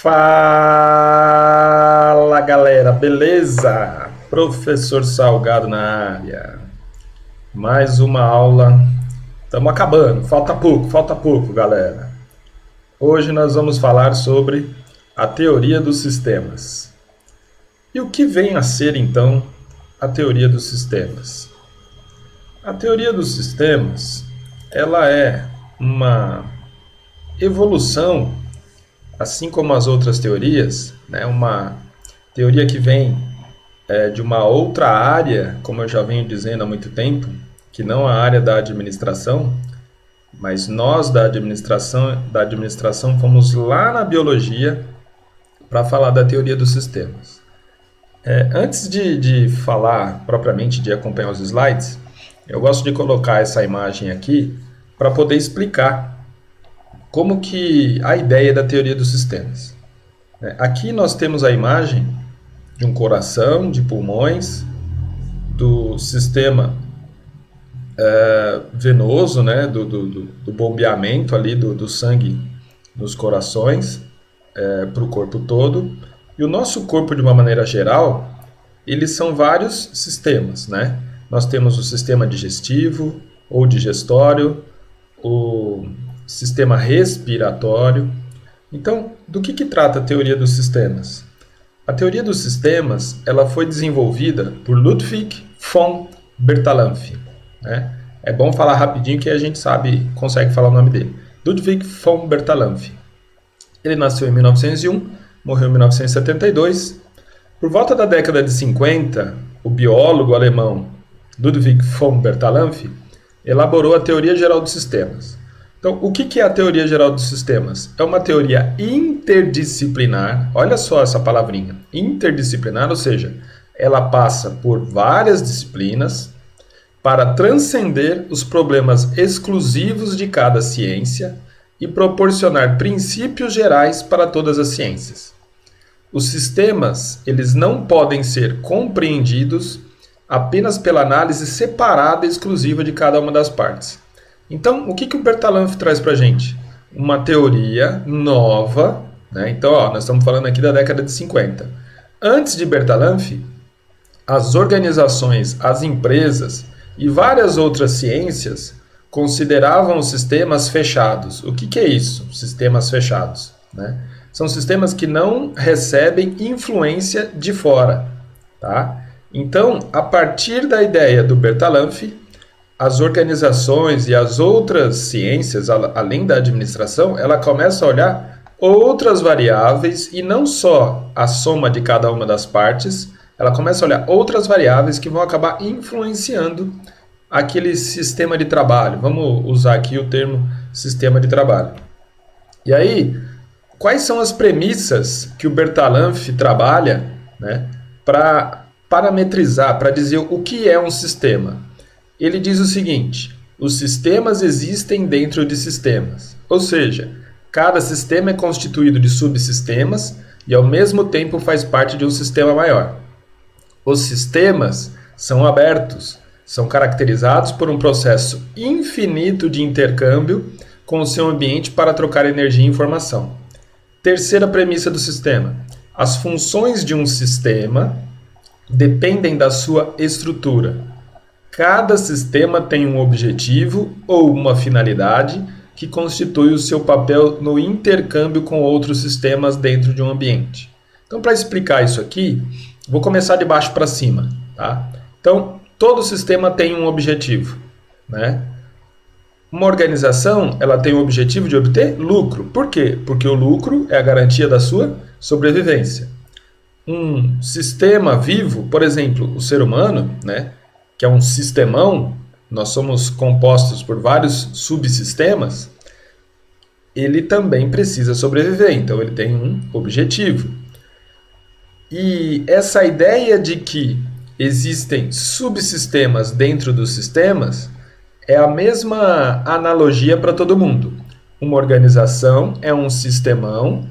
Fala galera, beleza? Professor Salgado na área. Mais uma aula. Estamos acabando, falta pouco, galera. Hoje nós vamos falar sobre a teoria dos sistemas. E o que vem a ser então a teoria dos sistemas? A teoria dos sistemas, ela é uma evolução, assim como as outras teorias, né? Uma teoria que vem de uma outra área, como eu já venho dizendo há muito tempo, que não a área da administração, mas nós da administração fomos lá na biologia para falar da teoria dos sistemas. Antes de falar propriamente, de acompanhar os slides, eu gosto de colocar essa imagem aqui para poder explicar como que a ideia da teoria dos sistemas. Aqui nós temos a imagem de um coração, de pulmões, do sistema venoso, né, do bombeamento ali do sangue nos corações para o corpo todo. E o nosso corpo, de uma maneira geral, eles são vários sistemas, né? Nós temos o sistema digestivo ou digestório, o sistema respiratório. Então, do que trata a teoria dos sistemas? A teoria dos sistemas, ela foi desenvolvida por Ludwig von Bertalanffy, né? É bom falar rapidinho que a gente consegue falar o nome dele. Ludwig von Bertalanffy. Ele nasceu em 1901, morreu em 1972. Por volta da década de 50, o biólogo alemão Ludwig von Bertalanffy elaborou a teoria geral dos sistemas. Então, o que é a teoria geral dos sistemas? É uma teoria interdisciplinar, olha só essa palavrinha, interdisciplinar, ou seja, ela passa por várias disciplinas para transcender os problemas exclusivos de cada ciência e proporcionar princípios gerais para todas as ciências. Os sistemas, eles não podem ser compreendidos apenas pela análise separada e exclusiva de cada uma das partes. Então, o que o Bertalanffy traz para a gente? Uma teoria nova, né? Então, nós estamos falando aqui da década de 50. Antes de Bertalanffy, as organizações, as empresas e várias outras ciências consideravam os sistemas fechados. O que é isso? Sistemas fechados, né? São sistemas que não recebem influência de fora, tá? Então, a partir da ideia do Bertalanffy, as organizações e as outras ciências, além da administração, ela começa a olhar outras variáveis e não só a soma de cada uma das partes, ela começa a olhar outras variáveis que vão acabar influenciando aquele sistema de trabalho. Vamos usar aqui o termo sistema de trabalho. E aí, quais são as premissas que o Bertalanffy trabalha, né, para parametrizar, para dizer o que é um sistema? Ele diz o seguinte: os sistemas existem dentro de sistemas, ou seja, cada sistema é constituído de subsistemas e ao mesmo tempo faz parte de um sistema maior. Os sistemas são abertos, são caracterizados por um processo infinito de intercâmbio com o seu ambiente para trocar energia e informação. Terceira premissa do sistema: as funções de um sistema dependem da sua estrutura. Cada sistema tem um objetivo ou uma finalidade que constitui o seu papel no intercâmbio com outros sistemas dentro de um ambiente. Então, para explicar isso aqui, vou começar de baixo para cima, tá? Então, todo sistema tem um objetivo, né? Uma organização, ela tem o objetivo de obter lucro. Por quê? Porque o lucro é a garantia da sua sobrevivência. Um sistema vivo, por exemplo, o ser humano, né, que é um sistemão, nós somos compostos por vários subsistemas, ele também precisa sobreviver, então ele tem um objetivo. E essa ideia de que existem subsistemas dentro dos sistemas é a mesma analogia para todo mundo. Uma organização é um sistemão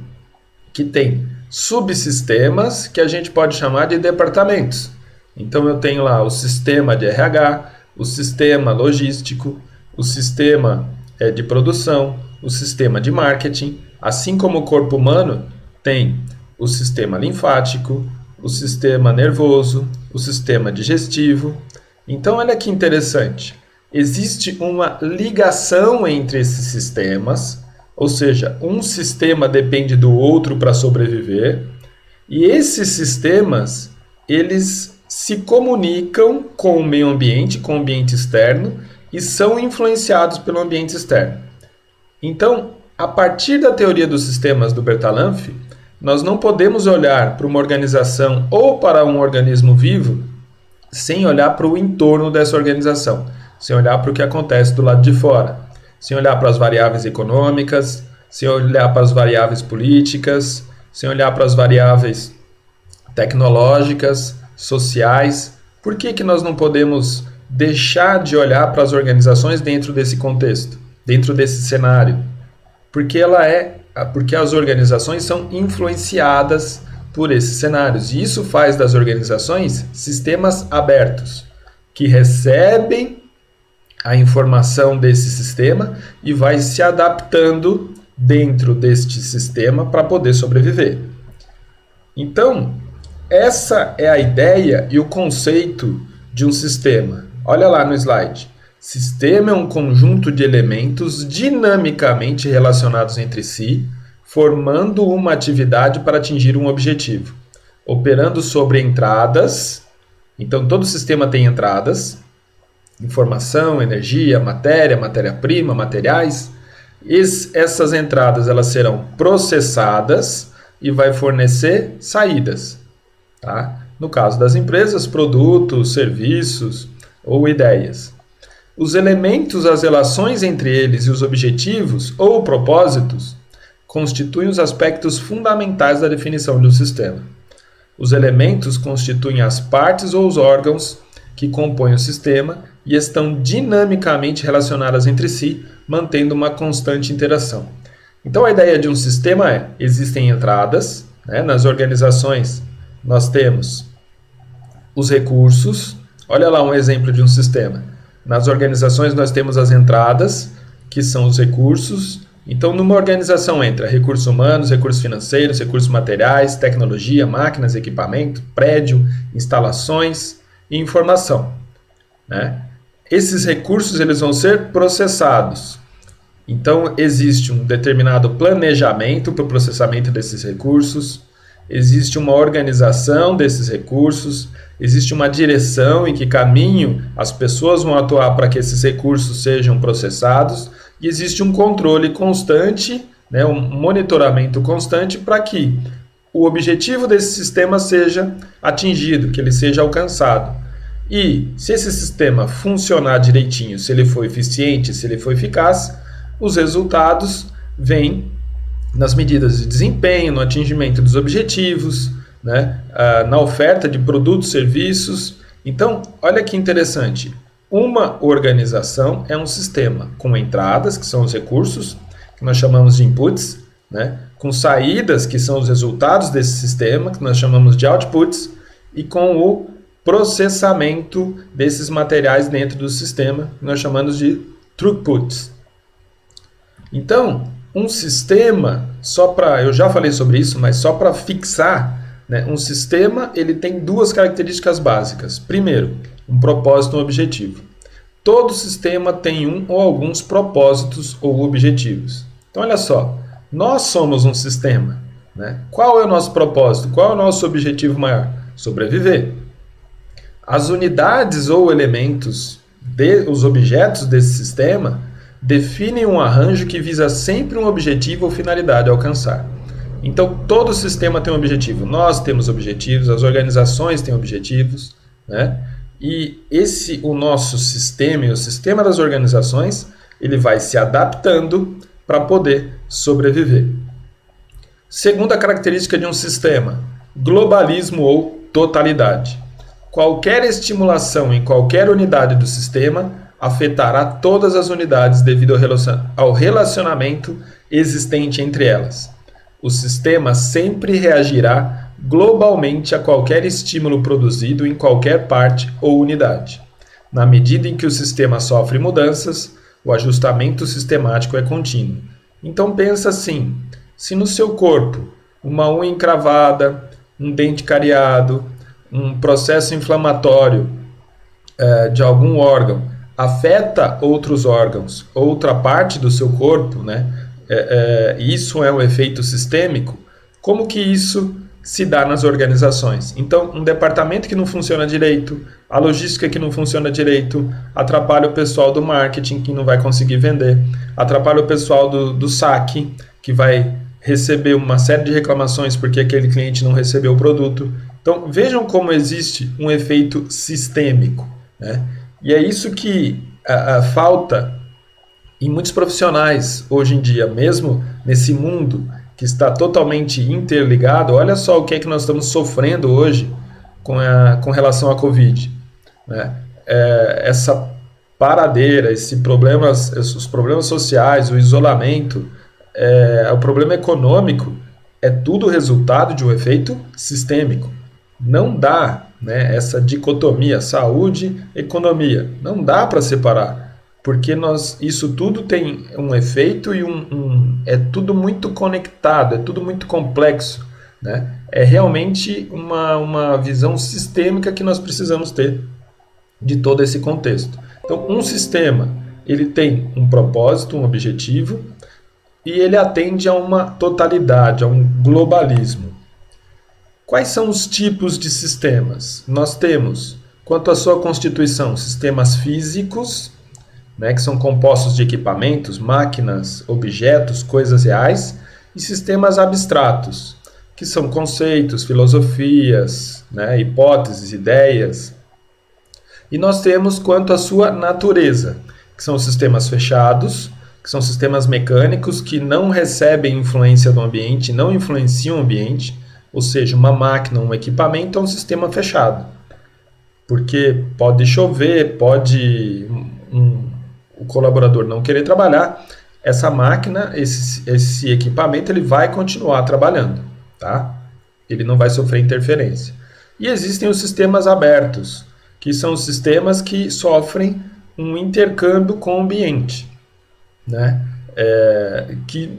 que tem subsistemas que a gente pode chamar de departamentos. Então eu tenho lá o sistema de RH, o sistema logístico, o sistema de produção, o sistema de marketing, assim como o corpo humano tem o sistema linfático, o sistema nervoso, o sistema digestivo. Então, olha que interessante. Existe uma ligação entre esses sistemas, ou seja, um sistema depende do outro para sobreviver, e esses sistemas, eles se comunicam com o meio ambiente, com o ambiente externo, e são influenciados pelo ambiente externo. Então, a partir da teoria dos sistemas do Bertalanffy, nós não podemos olhar para uma organização ou para um organismo vivo sem olhar para o entorno dessa organização, sem olhar para o que acontece do lado de fora, sem olhar para as variáveis econômicas, sem olhar para as variáveis políticas, sem olhar para as variáveis tecnológicas, sociais. Por que nós não podemos deixar de olhar para as organizações dentro desse contexto, dentro desse cenário? Porque as organizações são influenciadas por esses cenários. E isso faz das organizações sistemas abertos, que recebem a informação desse sistema e vai se adaptando dentro deste sistema para poder sobreviver. Então, essa é a ideia e o conceito de um sistema. Olha lá no slide. Sistema é um conjunto de elementos dinamicamente relacionados entre si, formando uma atividade para atingir um objetivo, operando sobre entradas. Então, todo sistema tem entradas, informação, energia, matéria, matéria-prima, materiais. Essas entradas elas serão processadas e vai fornecer saídas. Tá? No caso das empresas, produtos, serviços ou ideias. Os elementos, as relações entre eles e os objetivos ou propósitos constituem os aspectos fundamentais da definição de um sistema. Os elementos constituem as partes ou os órgãos que compõem o sistema e estão dinamicamente relacionadas entre si, mantendo uma constante interação. Então, a ideia de um sistema é: existem entradas, né? Nas organizações nós temos os recursos. Olha lá um exemplo de um sistema. Nas organizações nós temos as entradas, que são os recursos. Então, numa organização entra recursos humanos, recursos financeiros, recursos materiais, tecnologia, máquinas, equipamento, prédio, instalações e informação, né? Esses recursos eles vão ser processados. Então, existe um determinado planejamento para o processamento desses recursos, existe uma organização desses recursos, existe uma direção em que caminho as pessoas vão atuar para que esses recursos sejam processados, e existe um controle constante, né, um monitoramento constante para que o objetivo desse sistema seja atingido, que ele seja alcançado. E se esse sistema funcionar direitinho, se ele for eficiente, se ele for eficaz, os resultados vêm nas medidas de desempenho, no atingimento dos objetivos, né, na oferta de produtos e serviços. Então, olha que interessante. Uma organização é um sistema com entradas, que são os recursos, que nós chamamos de inputs, né, com saídas, que são os resultados desse sistema, que nós chamamos de outputs, e com o processamento desses materiais dentro do sistema, que nós chamamos de throughputs. Então, um sistema, eu já falei sobre isso, mas só para fixar, né, um sistema ele tem duas características básicas. Primeiro, um propósito e um objetivo. Todo sistema tem um ou alguns propósitos ou objetivos. Então, olha só, nós somos um sistema, né? Qual é o nosso propósito? Qual é o nosso objetivo maior? Sobreviver. As unidades ou elementos, os objetos desse sistema, definem um arranjo que visa sempre um objetivo ou finalidade a alcançar. Então, todo sistema tem um objetivo. Nós temos objetivos, as organizações têm objetivos, né? E o nosso sistema e o sistema das organizações, ele vai se adaptando para poder sobreviver. Segunda característica de um sistema: globalismo ou totalidade. Qualquer estimulação em qualquer unidade do sistema afetará todas as unidades devido ao relacionamento existente entre elas. O sistema sempre reagirá globalmente a qualquer estímulo produzido em qualquer parte ou unidade. Na medida em que o sistema sofre mudanças, o ajustamento sistemático é contínuo. Então pensa assim: se no seu corpo uma unha encravada, um dente cariado, um processo inflamatório de algum órgão afeta outros órgãos, outra parte do seu corpo, né? Isso é um efeito sistêmico. Como que isso se dá nas organizações? Então, um departamento que não funciona direito, a logística que não funciona direito, atrapalha o pessoal do marketing que não vai conseguir vender, atrapalha o pessoal do saque que vai receber uma série de reclamações porque aquele cliente não recebeu o produto. Então, vejam como existe um efeito sistêmico, né? E é isso que falta em muitos profissionais hoje em dia, mesmo nesse mundo que está totalmente interligado. Olha só o que é que nós estamos sofrendo hoje com relação à Covid, né? Essa paradeira, os problemas sociais, o isolamento, o problema econômico, é tudo resultado de um efeito sistêmico. Não dá, né, essa dicotomia saúde, economia. Não dá para separar, porque isso tudo tem um efeito e é tudo muito conectado, é tudo muito complexo, né? É realmente uma visão sistêmica que nós precisamos ter de todo esse contexto. Então, um sistema, ele tem um propósito, um objetivo, e ele atende a uma totalidade, a um globalismo. Quais são os tipos de sistemas? Nós temos, quanto à sua constituição, sistemas físicos, né, que são compostos de equipamentos, máquinas, objetos, coisas reais, e sistemas abstratos, que são conceitos, filosofias, né, hipóteses, ideias. E nós temos quanto à sua natureza, que são sistemas fechados, que são sistemas mecânicos que não recebem influência do ambiente, não influenciam o ambiente, ou seja, uma máquina, um equipamento é um sistema fechado. Porque pode chover, pode o colaborador não querer trabalhar, essa máquina, esse equipamento, ele vai continuar trabalhando, tá? Ele não vai sofrer interferência. E existem os sistemas abertos, que são os sistemas que sofrem um intercâmbio com o ambiente, né? Que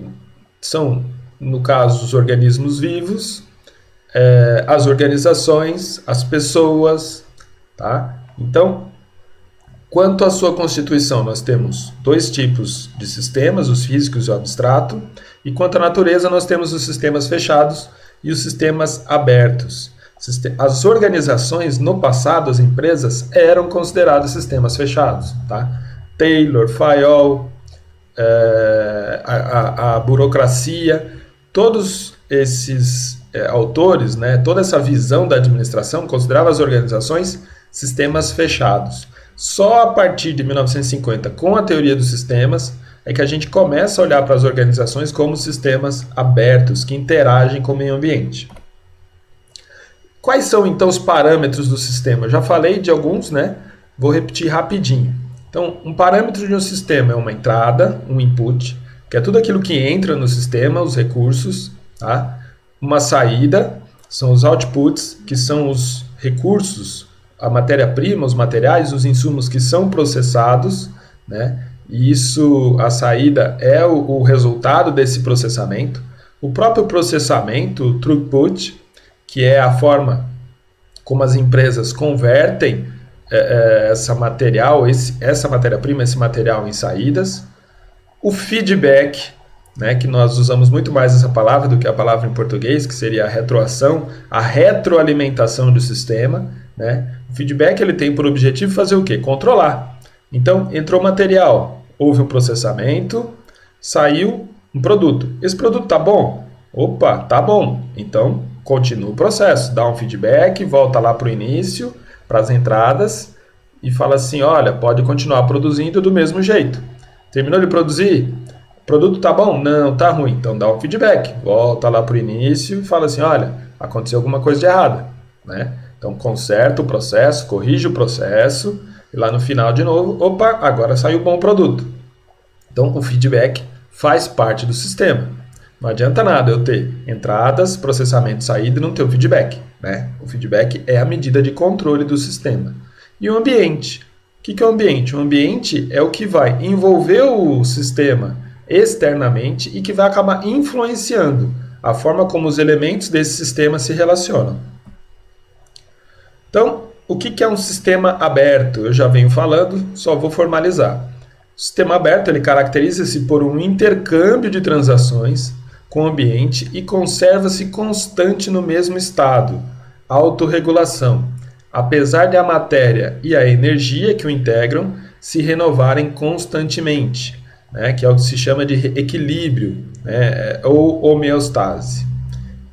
são, no caso, os organismos vivos, as organizações, as pessoas, tá? Então, quanto à sua constituição, nós temos dois tipos de sistemas, os físicos e o abstrato, e quanto à natureza, nós temos os sistemas fechados e os sistemas abertos. As organizações, no passado, as empresas, eram consideradas sistemas fechados, tá? Taylor, Fayol, a burocracia, todos esses autores, né, toda essa visão da administração considerava as organizações sistemas fechados. Só a partir de 1950, com a teoria dos sistemas, é que a gente começa a olhar para as organizações como sistemas abertos, que interagem com o meio ambiente. Quais são, então, os parâmetros do sistema? Eu já falei de alguns, né? Vou repetir rapidinho. Então, um parâmetro de um sistema é uma entrada, um input, que é tudo aquilo que entra no sistema, os recursos, tá? Uma saída, são os outputs, que são os recursos, a matéria-prima, os materiais, os insumos que são processados, né? E isso, a saída é o resultado desse processamento. O próprio processamento, o throughput, que é a forma como as empresas convertem essa matéria-prima, esse material em saídas. O feedback, né, que nós usamos muito mais essa palavra do que a palavra em português, que seria a retroação, a retroalimentação do sistema, né? O feedback, ele tem por objetivo fazer o quê? Controlar. Então, entrou material, houve um processamento, saiu um produto. Esse produto tá bom? Opa, tá bom. Então, continua o processo, dá um feedback, volta lá para o início, para as entradas, e fala assim, olha, pode continuar produzindo do mesmo jeito. Terminou de produzir? O produto tá bom? Não, tá ruim. Então dá um feedback, volta lá para o início e fala assim, olha, aconteceu alguma coisa de errada, né? Então conserta o processo, corrige o processo, e lá no final de novo, opa, agora saiu bom produto. Então o feedback faz parte do sistema. Não adianta nada eu ter entradas, processamento, saída e não ter o feedback, né? O feedback é a medida de controle do sistema. E o ambiente? O que é o ambiente? O ambiente é o que vai envolver o sistema externamente e que vai acabar influenciando a forma como os elementos desse sistema se relacionam. Então, o que é um sistema aberto? Eu já venho falando, só vou formalizar. O sistema aberto ele caracteriza-se por um intercâmbio de transações com o ambiente e conserva-se constante no mesmo estado, autorregulação, apesar de a matéria e a energia que o integram se renovarem constantemente, né, que é o que se chama de equilíbrio, né, ou homeostase.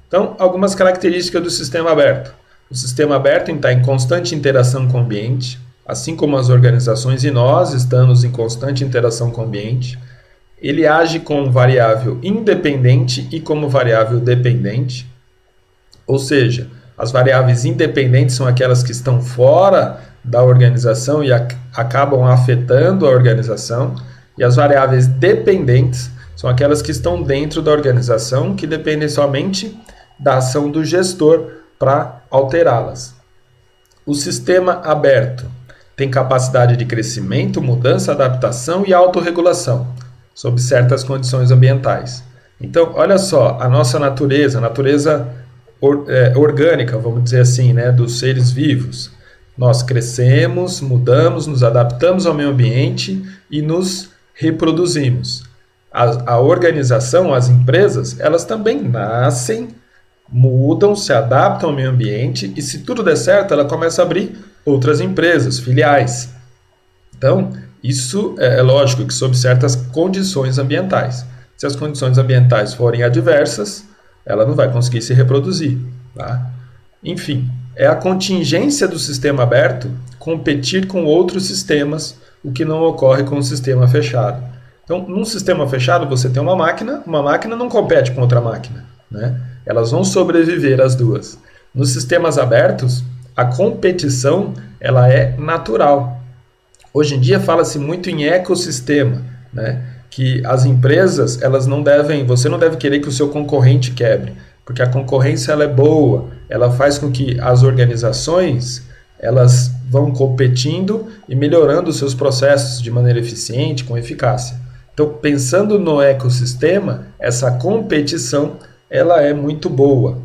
Então, algumas características do sistema aberto. O sistema aberto está em constante interação com o ambiente, assim como as organizações e nós estamos em constante interação com o ambiente. Ele age como variável independente e como variável dependente, ou seja, as variáveis independentes são aquelas que estão fora da organização e acabam afetando a organização, e as variáveis dependentes são aquelas que estão dentro da organização, que dependem somente da ação do gestor para alterá-las. O sistema aberto tem capacidade de crescimento, mudança, adaptação e autorregulação, sob certas condições ambientais. Então, olha só, a nossa natureza, orgânica, vamos dizer assim, né, dos seres vivos. Nós crescemos, mudamos, nos adaptamos ao meio ambiente e nos reproduzimos. A organização, as empresas, elas também nascem, mudam, se adaptam ao meio ambiente e, se tudo der certo, ela começa a abrir outras empresas, filiais. Então, isso é lógico que sob certas condições ambientais. Se as condições ambientais forem adversas, ela não vai conseguir se reproduzir. Tá? Enfim, é a contingência do sistema aberto competir com outros sistemas, o que não ocorre com o sistema fechado. Então, num sistema fechado, você tem uma máquina não compete com outra máquina, né? Elas vão sobreviver as duas. Nos sistemas abertos, a competição ela é natural. Hoje em dia fala-se muito em ecossistema, né? Que as empresas, você não deve querer que o seu concorrente quebre, porque a concorrência ela é boa, ela faz com que as organizações elas vão competindo e melhorando os seus processos de maneira eficiente, com eficácia. Então, pensando no ecossistema, essa competição ela é muito boa.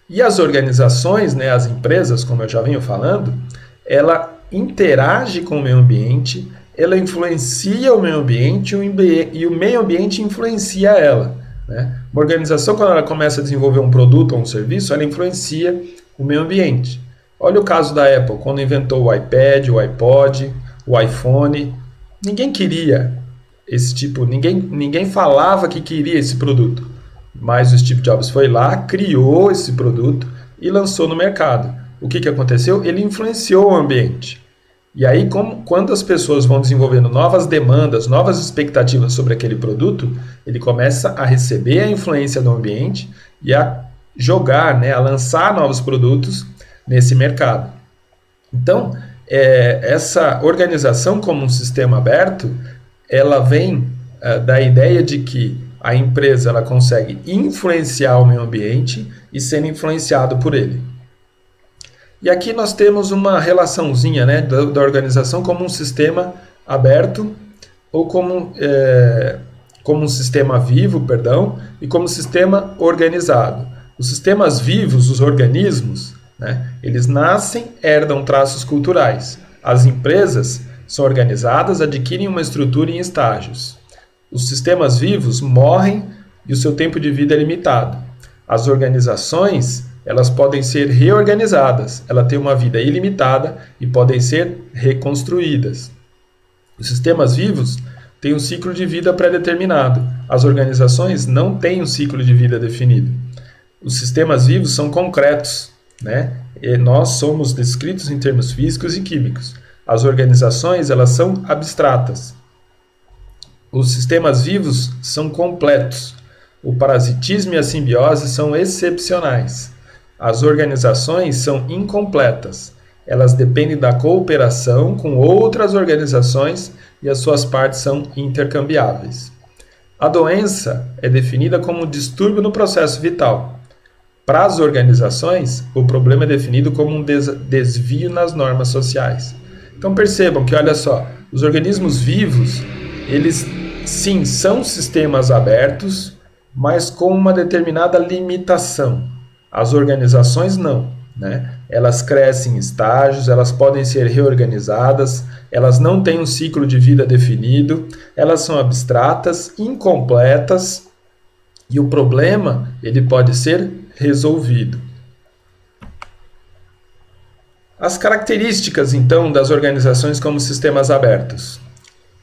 E as organizações, né, as empresas, como eu já venho falando, ela interage com o meio ambiente, ela influencia o meio ambiente e o meio ambiente influencia ela. Né? Uma organização, quando ela começa a desenvolver um produto ou um serviço, ela influencia o meio ambiente. Olha o caso da Apple, quando inventou o iPad, o iPod, o iPhone. Ninguém queria esse tipo, ninguém falava que queria esse produto. Mas o Steve Jobs foi lá, criou esse produto e lançou no mercado. O que aconteceu? Ele influenciou o ambiente. E aí, quando as pessoas vão desenvolvendo novas demandas, novas expectativas sobre aquele produto, ele começa a receber a influência do ambiente e a jogar, né, a lançar novos produtos nesse mercado. Então, essa organização como um sistema aberto, ela vem da ideia de que a empresa ela consegue influenciar o meio ambiente e ser influenciado por ele. E aqui nós temos uma relaçãozinha, né, da organização como um sistema aberto ou como um sistema vivo, e como um sistema organizado. Os sistemas vivos, os organismos, né, eles nascem, herdam traços culturais. As empresas são organizadas, adquirem uma estrutura em estágios. Os sistemas vivos morrem e o seu tempo de vida é limitado. As organizações elas podem ser reorganizadas, ela tem uma vida ilimitada e podem ser reconstruídas. Os sistemas vivos têm um ciclo de vida pré-determinado. As organizações não têm um ciclo de vida definido. Os sistemas vivos são concretos, né? E nós somos descritos em termos físicos e químicos. As organizações elas são abstratas. Os sistemas vivos são completos. O parasitismo e a simbiose são excepcionais. As organizações são incompletas. Elas dependem da cooperação com outras organizações e as suas partes são intercambiáveis. A doença é definida como um distúrbio no processo vital. Para as organizações, o problema é definido como um desvio nas normas sociais. Então percebam que, olha só, os organismos vivos, eles sim são sistemas abertos, mas com uma determinada limitação. As organizações não, né? Elas crescem em estágios, elas podem ser reorganizadas, elas não têm um ciclo de vida definido, elas são abstratas, incompletas, e o problema ele pode ser resolvido. As características, então, das organizações como sistemas abertos.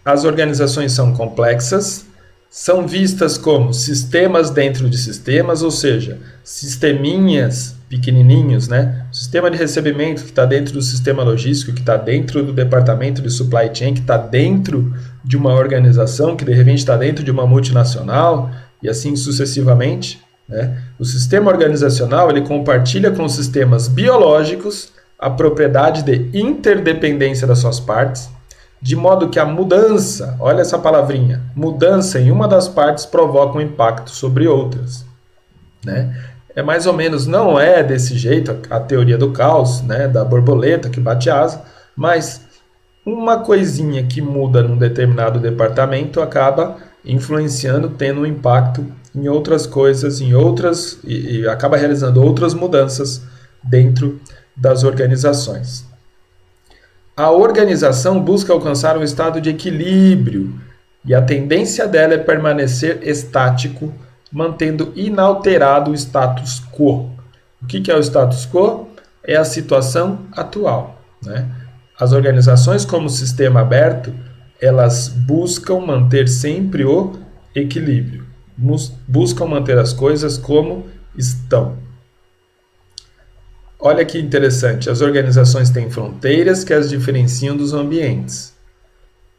As organizações são complexas, são vistas como sistemas dentro de sistemas, ou seja, sisteminhas pequenininhos, né? O sistema de recebimento que está dentro do sistema logístico, que está dentro do departamento de supply chain, que está dentro de uma organização, que de repente está dentro de uma multinacional, e assim sucessivamente, né? O sistema organizacional ele compartilha com os sistemas biológicos a propriedade de interdependência das suas partes, de modo que a mudança, olha essa palavrinha, mudança em uma das partes provoca um impacto sobre outras, né? É mais ou menos, não é desse jeito a teoria do caos, né, da borboleta que bate asa, mas uma coisinha que muda num determinado departamento acaba influenciando, tendo um impacto em outras coisas, em outras e acaba realizando outras mudanças dentro das organizações. A organização busca alcançar um estado de equilíbrio e a tendência dela é permanecer estático, mantendo inalterado o status quo. O que é o status quo? É a situação atual, né? As organizações como sistema aberto, elas buscam manter sempre o equilíbrio, buscam manter as coisas como estão. Olha que interessante, as organizações têm fronteiras que as diferenciam dos ambientes.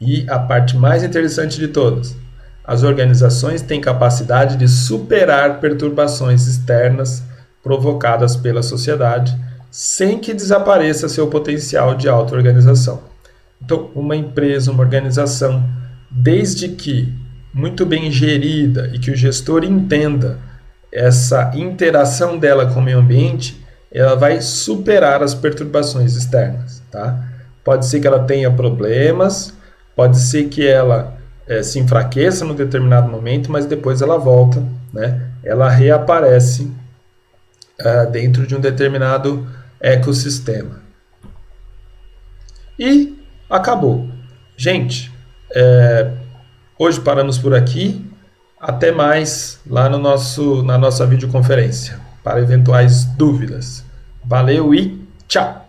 E a parte mais interessante de todas, as organizações têm capacidade de superar perturbações externas provocadas pela sociedade, sem que desapareça seu potencial de auto-organização. Então, uma empresa, uma organização, desde que muito bem gerida e que o gestor entenda essa interação dela com o meio ambiente, ela vai superar as perturbações externas, tá? Pode ser que ela tenha problemas, pode ser que ela se enfraqueça num determinado momento, mas depois ela volta, né? Ela reaparece dentro de um determinado ecossistema. E acabou. Gente, hoje paramos por aqui. Até mais lá na nossa videoconferência, para eventuais dúvidas. Valeu e tchau!